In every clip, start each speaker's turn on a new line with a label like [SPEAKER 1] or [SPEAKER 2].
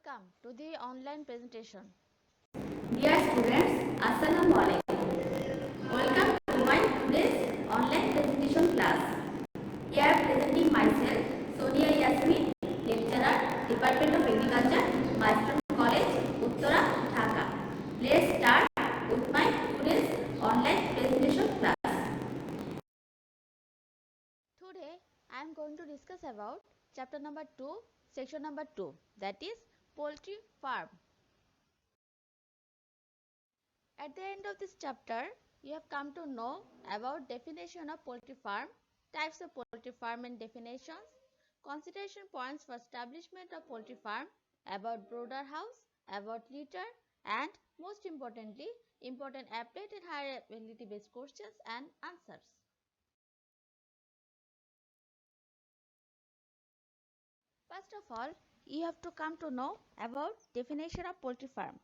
[SPEAKER 1] Welcome to the online presentation.
[SPEAKER 2] Dear students, Assalamu alaikum. Welcome to my today's online presentation class. Here presenting myself, Sonia Yasmin, lecturer, Department of Agriculture, Maestro College, Uttara, Dhaka. Let's start with my today's online presentation class.
[SPEAKER 1] Today I am going to discuss about chapter number 2, section number 2, that is poultry farm. At the end of this chapter, you have come to know about definition of poultry farm, types of poultry farm and definitions, consideration points for establishment of poultry farm, about brooder house, about litter, and most importantly, important applied and higher ability based questions and answers. First of all, you have to come to know about definition of poultry farm.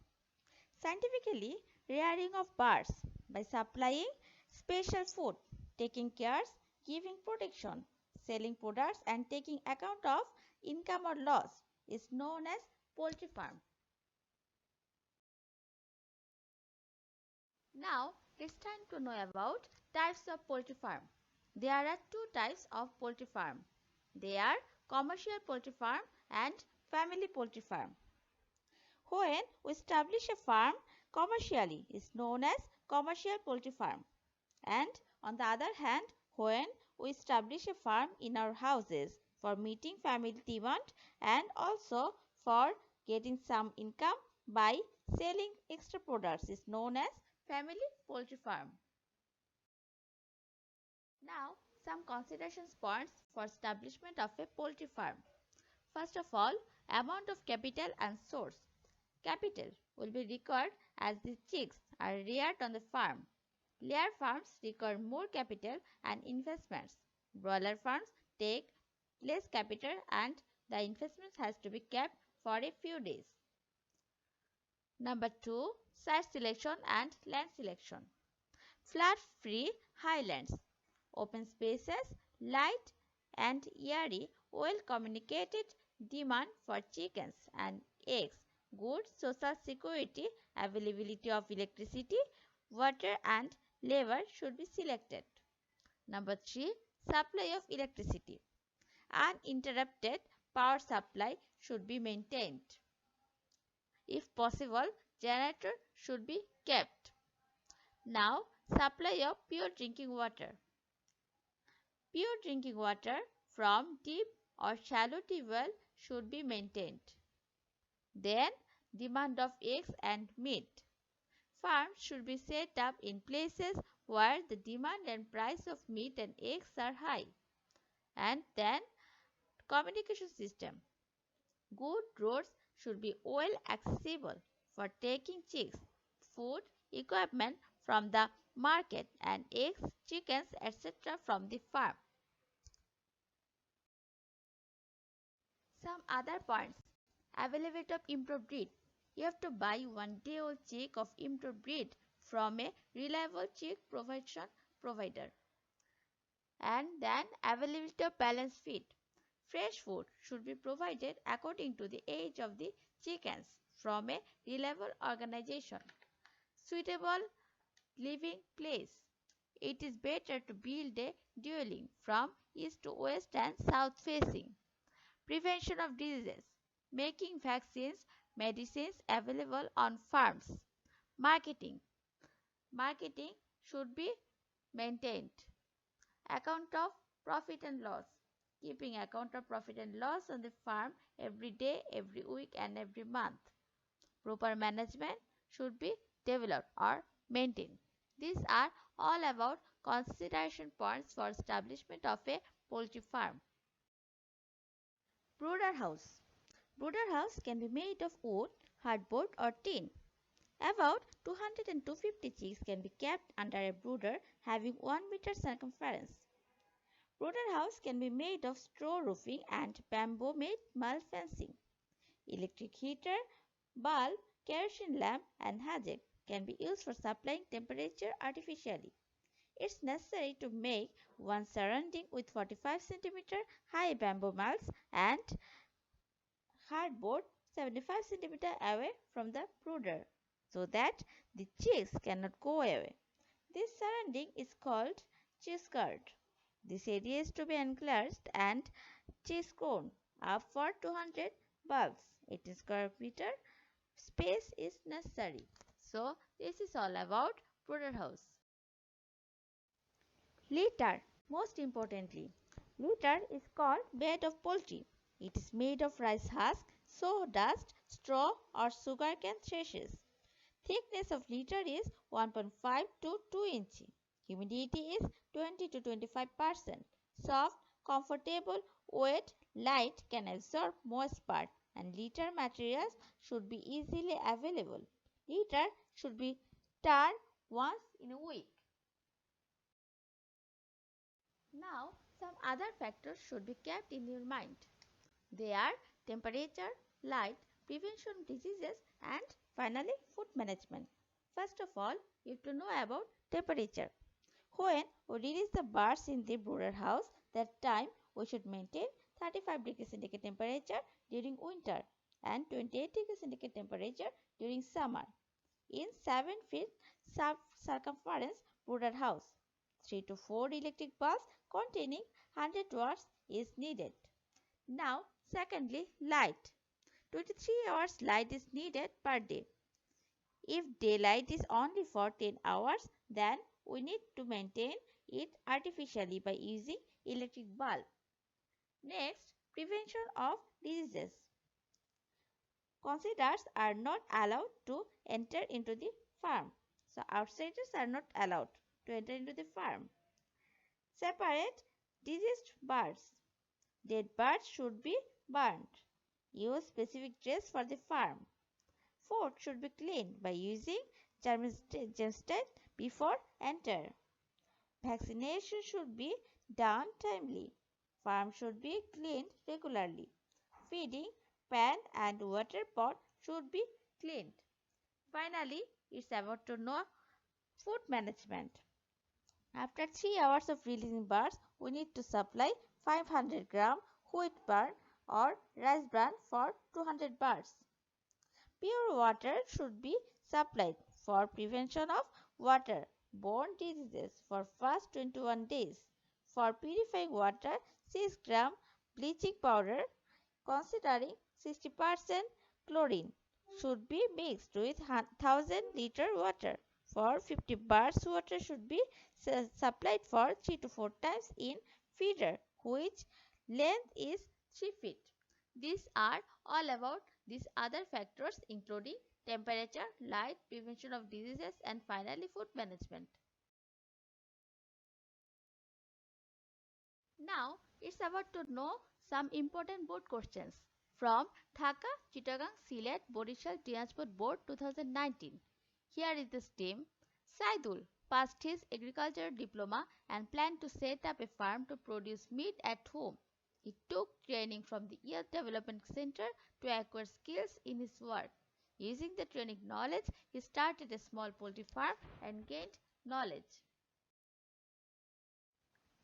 [SPEAKER 1] Scientifically, rearing of birds by supplying special food, taking cares, giving protection, selling products and taking account of income or loss is known as poultry farm. Now, it's time to know about types of poultry farm. There are two types of poultry farm. They are commercial poultry farm and family poultry farm. When we establish a farm commercially is known as commercial poultry farm. And on the other hand, when we establish a farm in our houses for meeting family demand and also for getting some income by selling extra products is known as family poultry farm. Now, some considerations points for establishment of a poultry farm. First of all, amount of capital and source. Capital will be required as the chicks are reared on the farm. Layer farms require more capital and investments. Broiler farms take less capital and the investment has to be kept for a few days. Number 2. Site selection and land selection. Flood-free highlands, open spaces, light and airy, well-communicated demand for chickens and eggs, good social security, availability of electricity, water and labor should be selected. Number 3. Supply of electricity. Uninterrupted power supply should be maintained. If possible, generator should be kept. Now, supply of pure drinking water. Pure drinking water from deep or shallow tube well should be maintained. Then, demand of eggs and meat. Farms should be set up in places where the demand and price of meat and eggs are high. And then, communication system. Good roads should be well accessible for taking chicks, food, equipment from the market and eggs, chickens, etc. from the farm. Some other points. Availability of improved breed. You have to buy 1 day old chick of improved breed from a reliable chick provider. And then availability of balanced feed. Fresh food should be provided according to the age of the chickens from a reliable organization. Suitable living place. It is better to build a dwelling from east to west and south facing. Prevention of diseases. Making vaccines, medicines available on farms. Marketing. Marketing should be maintained. Account of profit and loss. Keeping account of profit and loss on the farm every day, every week and every month. Proper management should be developed or maintained. These are all about consideration points for establishment of a poultry farm. Brooder house. Brooder house can be made of wood, hardboard or tin. About 200 and 250 chicks can be kept under a brooder having 1 meter circumference. Brooder house can be made of straw roofing and bamboo made mud fencing. Electric heater, bulb, kerosene lamp and hajet can be used for supplying temperature artificially. It's necessary to make one surrounding with 45 cm high bamboo malls and hardboard 75 cm away from the brooder so that the chicks cannot go away. This surrounding is called cheese court. This area is to be enclosed and cheese grown up for 200 bulbs. 18 square meter space is necessary. So this is all about brooder house. Litter. Most importantly, litter is called bed of poultry. It is made of rice husk, sawdust, straw or sugarcane sashes. Thickness of litter is 1.5 to 2 inch. Humidity is 20 to 25%. Soft, comfortable, wet, light can absorb moist part and litter materials should be easily available. Litter should be turned once in a week. Now, some other factors should be kept in your mind. They are temperature, light, prevention of diseases, and finally food management. First of all, you have to know about temperature. When we release the birds in the brooder house, that time we should maintain 35 degrees centigrade temperature during winter and 28 degrees centigrade temperature during summer. In 7 feet circumference brooder house, 3 to 4 electric bulbs containing 100 watts is needed. Now, secondly, light. 23 hours light is needed per day. If daylight is only for 10 hours, then we need to maintain it artificially by using electric bulb. Next, prevention of diseases. Considers are not allowed to enter into the farm. So outsiders are not allowed to enter into the farm. Separate diseased birds. Dead birds should be burned. Use specific dress for the farm. Food should be cleaned by using germicide before enter. Vaccination should be done timely. Farm should be cleaned regularly. Feeding pan and water pot should be cleaned. Finally, it's about to know food management. After 3 hours of releasing birds, we need to supply 500 gram wheat bran or rice bran for 200 birds. Pure water should be supplied for prevention of water-borne diseases for first 21 days. For purifying water, 6 gram bleaching powder considering 60% chlorine should be mixed with 1000 liter water. For 50 bars, water should be supplied for 3 to 4 times in feeder, which length is 3 feet. These are all about these other factors including temperature, light, prevention of diseases and finally food management. Now it's about to know some important board questions from Dhaka, Chittagong, Sylhet, Borishal, Dinajpur Board 2019. Here is the STEM. Saidul passed his agriculture diploma and planned to set up a farm to produce meat at home. He took training from the Youth Development Center to acquire skills in his work. Using the training knowledge, he started a small poultry farm and gained knowledge.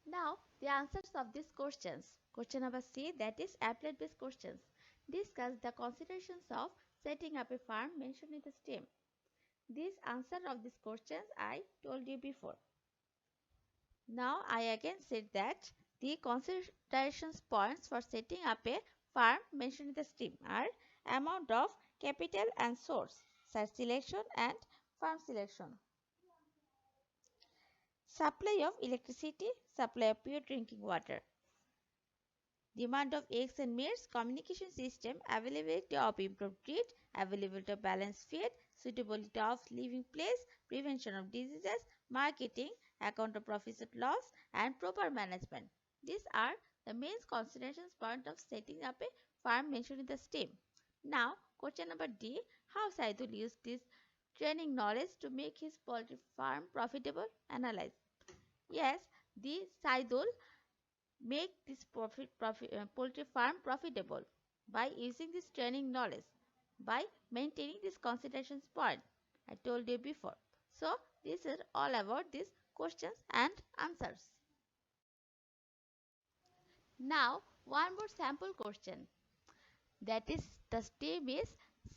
[SPEAKER 1] Now, the answers of these questions. Question number C, that is applet based questions. Discuss the considerations of setting up a farm mentioned in the STEM. This answer of these questions I told you before. Now, I again said that the considerations points for setting up a farm mentioned in the STEM are amount of capital and source, site selection and farm selection. Supply of electricity, supply of pure drinking water. Demand of eggs and meats, communication system, availability of improved breed, availability of balanced feed, suitability of living place, prevention of diseases, marketing, account of profit and loss, and proper management. These are the main considerations point of setting up a farm mentioned in the STEM. Now, question number D, how Saidul used this training knowledge to make his poultry farm profitable? Analyze. Yes, the Saidul make this poultry farm profitable by using this training knowledge, by maintaining this considerations point I told you before. So, this is all about these questions and answers. Now, one more sample question, that is The steam is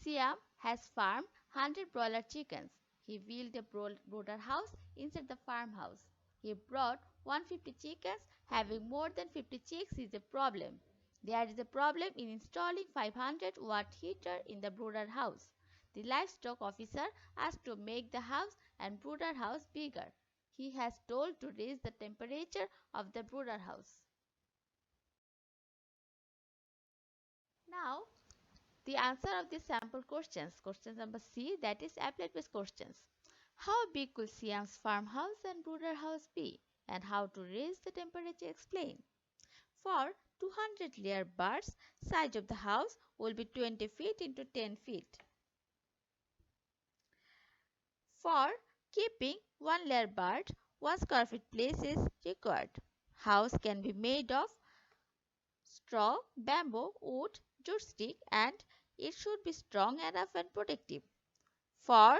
[SPEAKER 1] Siam has farmed 100 broiler chickens. He built a brooder house inside the farmhouse. He brought 150 chickens. Having more than 50 chicks is a problem. There is a problem in installing 500-watt heater in the brooder house. The livestock officer asked to make the house and brooder house bigger. He has told to raise the temperature of the brooder house. Now, the answer of the sample questions. Question number C, that is applied based questions. How big could Siam's farmhouse and brooder house be? And how to raise the temperature explain. For 200 layer birds, size of the house will be 20 feet into 10 feet. For keeping 1 layer bird, 1 square feet place is required. House can be made of straw, bamboo, wood, jute stick, and it should be strong enough and protective. For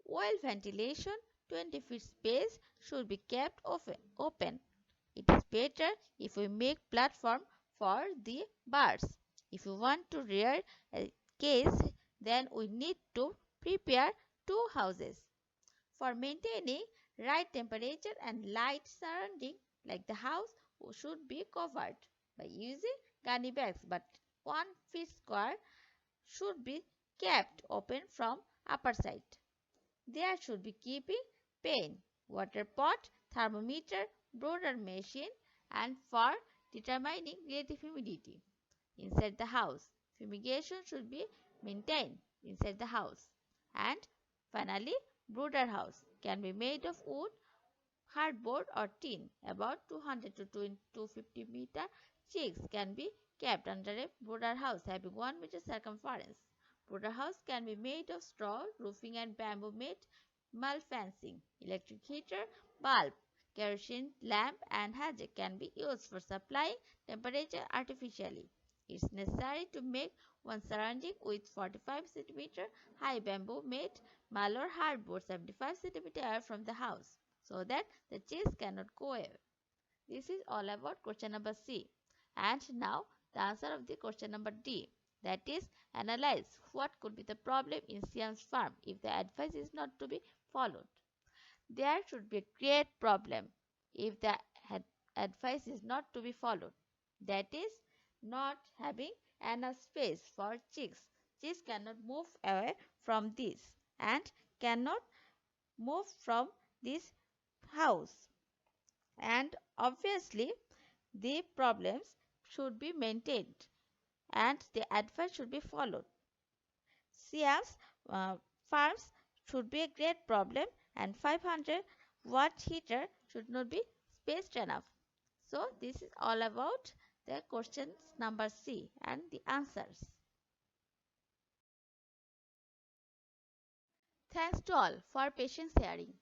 [SPEAKER 1] well ventilation, 20 feet space should be kept open. It is better if we make platform for the birds. If we want to rear a cage, then we need to prepare 2 houses. For maintaining right temperature and light surrounding, like the house should be covered by using gunny bags, but 1 feet square should be kept open from upper side. There should be keeping pen, water pot, thermometer, brooder machine, and for determining relative humidity inside the house. Fumigation should be maintained inside the house. And finally, brooder house can be made of wood, hardboard or tin. About 200 to 250 meter chicks can be kept under a brooder house having 1 meter circumference. Brooder house can be made of straw, roofing and bamboo made fencing. Electric heater, bulb, kerosene lamp and haze can be used for supplying temperature artificially. It is necessary to make one surrounding with 45 cm high bamboo made malur hardboard 75 cm away from the house so that the chicks cannot go away. This is all about question number C. And now the answer of the question number D, that is analyze what could be the problem in Siam's farm if the advice is not to be followed. There should be a great problem if the advice is not to be followed. That is not having enough space for chicks. Chicks cannot move away from this and cannot move from this house. And obviously the problems should be maintained and the advice should be followed. Siam's farms should be a great problem and 500-watt heater should not be spaced enough. So this is all about the questions number C and the answers. Thanks to all for patience hearing.